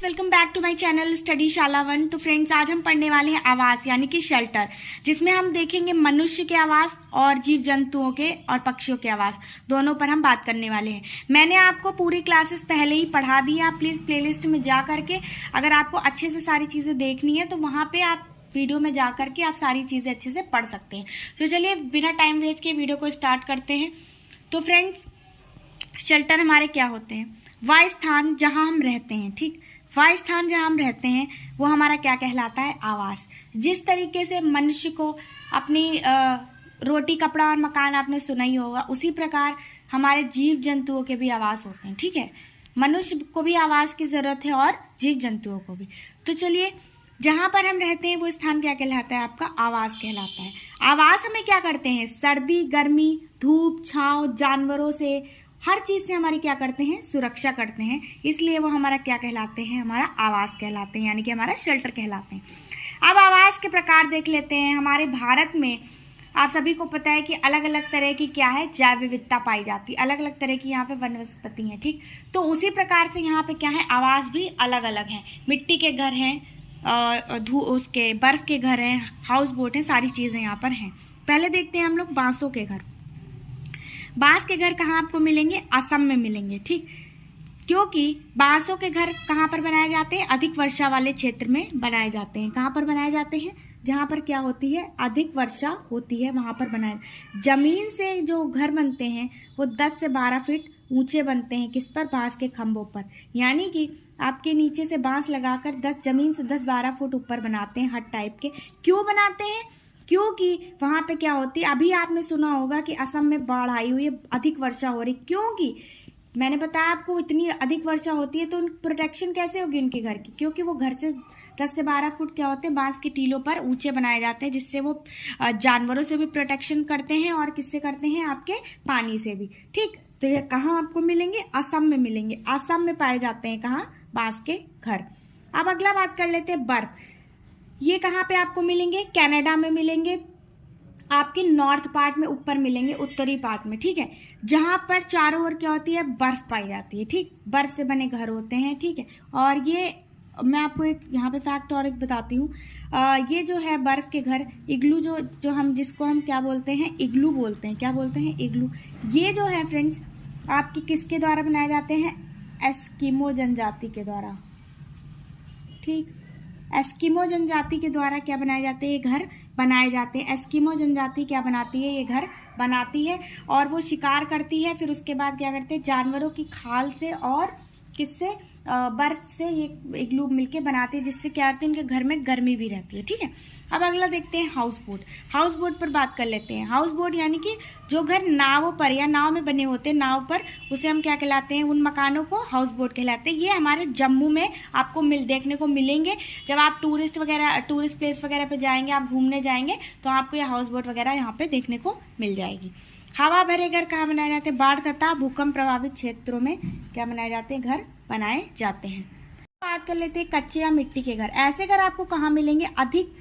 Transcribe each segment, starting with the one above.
Welcome back to my channel study Shala 1। तो friends, आज हम पढ़ने वाले हैं आवास यानी कि शेल्टर, जिसमें हम देखेंगे मनुष्य के आवास और जीव जंतुओं के और पक्षियों के आवास, दोनों पर हम बात करने वाले हैं। मैंने आपको पूरी क्लासेस पहले ही पढ़ा दी है। आप प्लीज़ प्लेलिस्ट में जा करके, अगर आपको अच्छे से सारी चीज़ें देखनी है तो वहाँ पर आप वीडियो में जा करके आप सारी चीज़ें अच्छे से पढ़ सकते हैं। तो चलिए बिना टाइम वेस्ट किए वीडियो को स्टार्ट करते हैं। तो फ्रेंड्स, शेल्टर हमारे क्या होते हैं? वह स्थान जहाँ हम रहते हैं, ठीक, वह स्थान जहाँ हम रहते हैं वो हमारा क्या कहलाता है? आवास। जिस तरीके से मनुष्य को अपनी रोटी कपड़ा और मकान आपने सुना ही होगा, उसी प्रकार हमारे जीव जंतुओं के भी आवास होते हैं, ठीक है। मनुष्य को भी आवास की जरूरत है और जीव जंतुओं को भी। तो चलिए, जहाँ पर हम रहते हैं वो स्थान क्या कहलाता है? आपका आवास कहलाता है। आवास हमें क्या करते हैं? सर्दी, गर्मी, धूप, छांव, जानवरों से, हर चीज से हमारी क्या करते हैं? सुरक्षा करते हैं। इसलिए वो हमारा क्या कहलाते हैं? हमारा आवास कहलाते हैं, यानी कि हमारा शेल्टर कहलाते हैं। अब आवास के प्रकार देख लेते हैं। हमारे भारत में आप सभी को पता है कि अलग अलग तरह की क्या है? जैव विविधता पाई जाती है। अलग अलग तरह की यहाँ पे वनस्पति हैं, ठीक। तो उसी प्रकार से यहाँ पे क्या है? आवास भी अलग अलग हैं। मिट्टी के घर हैं, उसके बर्फ के घर हैं, हाउस बोट हैं, सारी चीजें यहाँ पर हैं। पहले देखते हैं हम लोग बांसों के घर। बांस के घर कहाँ आपको मिलेंगे? असम में मिलेंगे, ठीक। क्योंकि बांसों के घर कहाँ पर बनाए जाते हैं? अधिक वर्षा वाले क्षेत्र में बनाए जाते हैं। कहाँ पर बनाए जाते हैं? जहाँ पर क्या होती है? अधिक वर्षा होती है, वहां पर बनाए। जमीन से जो घर बनते हैं वो 10 से 12 फीट ऊंचे बनते हैं। किस पर? बांस के खंभों पर। यानी कि आपके नीचे से बांस लगाकर 10 जमीन से 10-12 फुट ऊपर बनाते हैं, हट टाइप के। क्यों बनाते हैं? क्योंकि वहां पे क्या होती है, अभी आपने सुना होगा कि असम में बाढ़ आई हुई है, अधिक वर्षा हो रही। क्योंकि मैंने बताया आपको, इतनी अधिक वर्षा होती है तो प्रोटेक्शन कैसे होगी उनके घर की? क्योंकि वो घर से 10 से 12 फुट क्या होते हैं? बांस के टीलों पर ऊंचे बनाए जाते हैं, जिससे वो जानवरों से भी प्रोटेक्शन करते हैं और किससे करते हैं? आपके पानी से भी, ठीक। तो ये कहाँ आपको मिलेंगे? असम में मिलेंगे। असम में पाए जाते हैं कहाँ? बांस के घर। अब अगला बात कर लेते हैं बर्फ। ये कहाँ पे आपको मिलेंगे? कनाडा में मिलेंगे, आपके नॉर्थ पार्ट में ऊपर मिलेंगे, उत्तरी पार्ट में, ठीक है। जहां पर चारों ओर क्या होती है? बर्फ पाई जाती है, ठीक। बर्फ से बने घर होते हैं, ठीक है। और ये मैं आपको एक यहाँ पे फैक्ट और एक बताती हूँ। ये जो है बर्फ के घर, इग्लू, जो हम जिसको हम क्या बोलते हैं? इग्लू बोलते हैं। क्या बोलते हैं? इग्लू। ये जो है फ्रेंड्स, आपकी किसके द्वारा बनाए जाते हैं? एस्किमो जनजाति के द्वारा, ठीक। एस्किमो जनजाति के द्वारा क्या बनाए जाते हैं? ये घर बनाए जाते हैं। एस्किमो जनजाति क्या बनाती है? ये घर बनाती है और वो शिकार करती है। फिर उसके बाद क्या करते हैं? जानवरों की खाल से और किससे? बर्फ से ये इग्लू मिलके बनाते हैं, जिससे क्या होता है? इनके घर में गर्मी भी रहती है, ठीक है। अब अगला देखते हैं हाउस बोट। हाउस बोट पर बात कर लेते हैं। हाउस बोट यानी कि जो घर नावों पर या नाव में बने होते हैं, नाव पर, उसे हम क्या कहलाते हैं? उन मकानों को हाउस बोट कहलाते हैं। ये हमारे जम्मू में आपको देखने को मिलेंगे। जब आप टूरिस्ट प्लेस वगैरह पे जाएंगे, आप घूमने जाएंगे, तो आपको ये हाउस बोट वगैरह यहाँ पे देखने को मिल जाएगी। हवा भरे घर कहाँ बनाए जाते हैं? बाढ़ तथा भूकंप प्रभावित क्षेत्रों में क्या बनाए जाते हैं? घर बनाए जाते हैं। बात कर लेते हैं कच्चे या मिट्टी के घर। ऐसे घर आपको कहाँ मिलेंगे? अधिक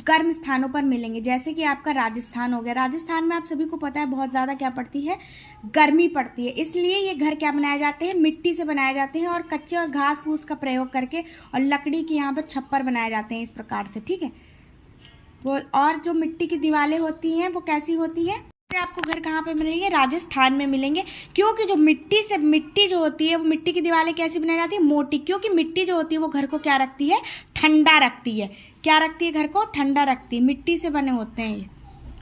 गर्म स्थानों पर मिलेंगे, जैसे कि आपका राजस्थान हो गया। राजस्थान में आप सभी को पता है बहुत ज्यादा क्या पड़ती है? गर्मी पड़ती है। इसलिए ये घर क्या बनाए जाते हैं? मिट्टी से बनाए जाते हैं और कच्चे और घास फूस का प्रयोग करके, और लकड़ी की यहाँ पर छप्पर बनाए जाते हैं इस प्रकार से, ठीक है। वो और जो मिट्टी की दीवारें होती हैं वो कैसी होती है? आपको घर कहाँ पे मिलेंगे? राजस्थान में मिलेंगे। क्योंकि जो मिट्टी जो होती है, वो मिट्टी की दीवारें कैसी बनाई जाती है? मोटी। क्योंकि मिट्टी जो होती है वो घर को क्या रखती है? ठंडा रखती है। क्या रखती है? घर को ठंडा रखती है। मिट्टी से बने होते हैं ये।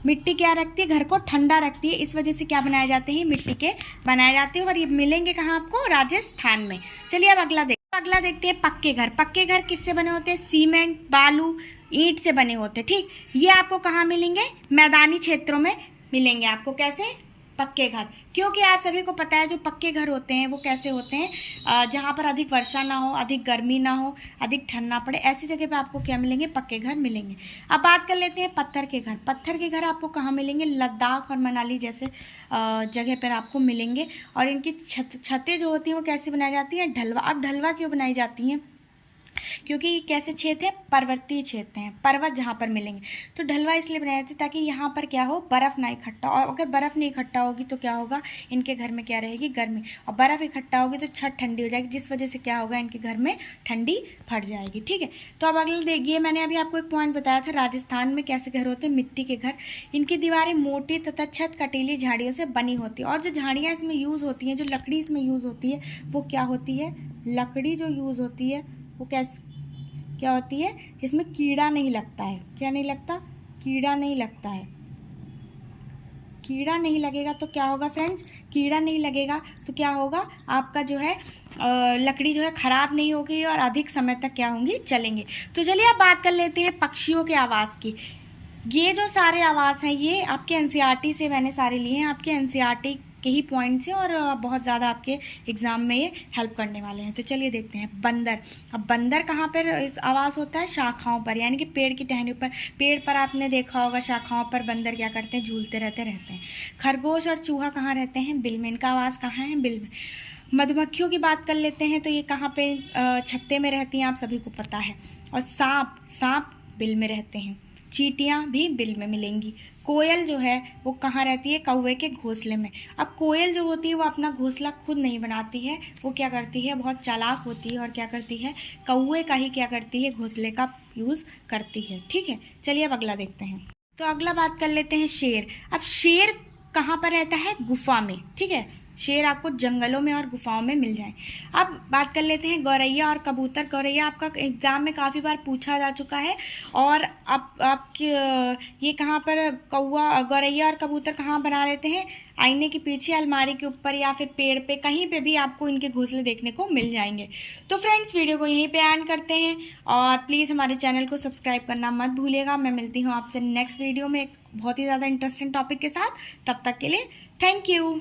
मिट्टी क्या रखती है? घर को ठंडा रखती है। इस वजह से क्या बनाए जाते हैं? मिट्टी के बनाए जाते हैं। और ये मिलेंगे कहाँ आपको? राजस्थान में। चलिए अब अगला देखते हैं पक्के घर। पक्के घर किससे बने होते हैं? सीमेंट, बालू, ईंट से बने होते हैं, ठीक। ये आपको कहाँ मिलेंगे? मैदानी क्षेत्रों में मिलेंगे आपको। कैसे? पक्के घर। क्योंकि आप सभी को पता है जो पक्के घर होते हैं वो कैसे होते हैं? जहां पर अधिक वर्षा ना हो, अधिक गर्मी ना हो, अधिक ठंड ना पड़े, ऐसी जगह पे आपको क्या मिलेंगे? पक्के घर मिलेंगे। अब बात कर लेते हैं पत्थर के घर। पत्थर के घर आपको कहाँ मिलेंगे? लद्दाख और मनाली जैसे जगह पर आपको मिलेंगे। और इनकी छतें जो होती हैं वो कैसे बनाई जाती हैं? ढलवा। अब ढलवा क्यों बनाई जाती हैं? क्योंकि ये कैसे क्षेत्र हैं, पर्वतीय क्षेत्र हैं, पर्वत जहाँ पर मिलेंगे। तो ढलवा इसलिए बनाए थे ताकि यहाँ पर क्या हो, बर्फ़ ना इकट्ठा, और अगर बर्फ़ नहीं इकट्ठा होगी तो क्या होगा, इनके घर में क्या रहेगी, गर्मी, और बर्फ़ इकट्ठा होगी तो छत ठंडी हो जाएगी, जिस वजह से क्या होगा, इनके घर में ठंडी फट जाएगी। ठीक है, तो अब अगला देखिए, मैंने अभी आपको एक पॉइंट बताया था, राजस्थान में कैसे घर होते हैं, मिट्टी के घर। इनकी दीवारें मोटी तथा छत कटीली झाड़ियों से बनी होती है, और जो झाड़ियाँ इसमें यूज़ होती हैं, जो लकड़ी इसमें यूज़ होती है, वो क्या होती है, लकड़ी जो यूज़ होती है वो क्या होती है, जिसमें कीड़ा नहीं लगता है। क्या नहीं लगता, कीड़ा नहीं लगता है। कीड़ा नहीं लगेगा तो क्या होगा फ्रेंड्स, कीड़ा नहीं लगेगा तो क्या होगा, आपका जो है लकड़ी जो है ख़राब नहीं होगी और अधिक समय तक क्या होंगी, चलेंगे। तो चलिए अब बात कर लेते हैं पक्षियों के आवास की। ये जो सारे आवास हैं ये आपके एनसीईआरटी से मैंने सारे लिए हैं, आपके एनसीईआरटी के ही पॉइंट्स हैं, और बहुत ज़्यादा आपके एग्जाम में ये हेल्प करने वाले हैं। तो चलिए देखते हैं बंदर। अब बंदर कहाँ पर इस आवास होता है, शाखाओं पर, यानी कि पेड़ की टहनियों पर। पेड़ पर आपने देखा होगा शाखाओं पर बंदर क्या करते हैं, झूलते रहते हैं। खरगोश और चूहा कहाँ रहते हैं, बिल में। इनका आवास कहाँ है, बिल में। मधुमक्खियों की बात कर लेते हैं तो ये कहाँ पे, छत्ते में रहती हैं, आप सभी को पता है। और सांप बिल में रहते हैं। चींटियाँ भी बिल में मिलेंगी। कोयल जो है वो कहाँ रहती है, कौवे के घोंसले में। अब कोयल जो होती है वो अपना घोंसला खुद नहीं बनाती है, वो क्या करती है, बहुत चालाक होती है, और क्या करती है, कौवे का ही क्या करती है, घोंसले का यूज़ करती है। ठीक है, चलिए अब अगला देखते हैं। तो अगला बात कर लेते हैं शेर। अब शेर कहाँ पर रहता है, गुफा में। ठीक है, शेर आपको जंगलों में और गुफाओं में मिल जाए। अब बात कर लेते हैं गौरैया और कबूतर। गौरैया आपका एग्जाम में काफ़ी बार पूछा जा चुका है, और अब ये कहाँ पर गौरैया और कबूतर कहाँ बना लेते हैं, आईने के पीछे, अलमारी के ऊपर, या फिर पेड़ पे, कहीं पे भी आपको इनके घोंसले देखने को मिल जाएंगे। तो फ्रेंड्स वीडियो को यहीं पे एंड करते हैं, और प्लीज़ हमारे चैनल को सब्सक्राइब करना मत भूलिएगा। मैं मिलती हूँ आपसे नेक्स्ट वीडियो में एक बहुत ही ज़्यादा इंटरेस्टिंग टॉपिक के साथ। तब तक के लिए थैंक यू।